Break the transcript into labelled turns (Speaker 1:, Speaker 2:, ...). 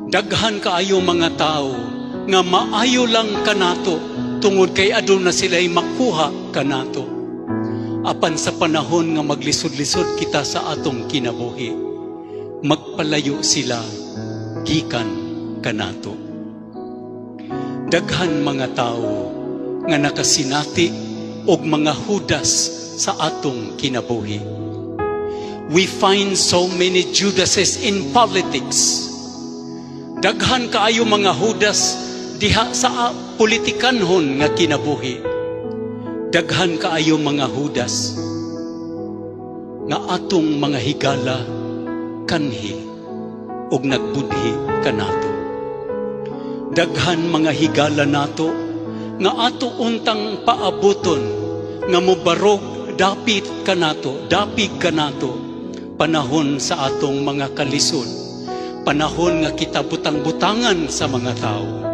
Speaker 1: Daghan kaayo mga tao nga maayo lang kanato tungod kay aduna sila'y makuha kanato. Apan sa panahon nga maglisod-lisod kita sa atong kinabuhi, magpalayo sila gikan kanato. Daghan mga tao nga nakasinati og mga hudas sa atong kinabuhi. We find so many Judases in politics. Daghan kaayo mga hudas diha sa politikanhon nga kinabuhi. Daghan kaayo mga hudas nga atong mga higala kanhi og nagbudhi kanato. Daghan mga higala nato nga ato untang paabuton nga mobarog dapit kanato, dapig kanato panahon sa atong mga kalisod, panahon nga kita butang-butangan sa mga tao.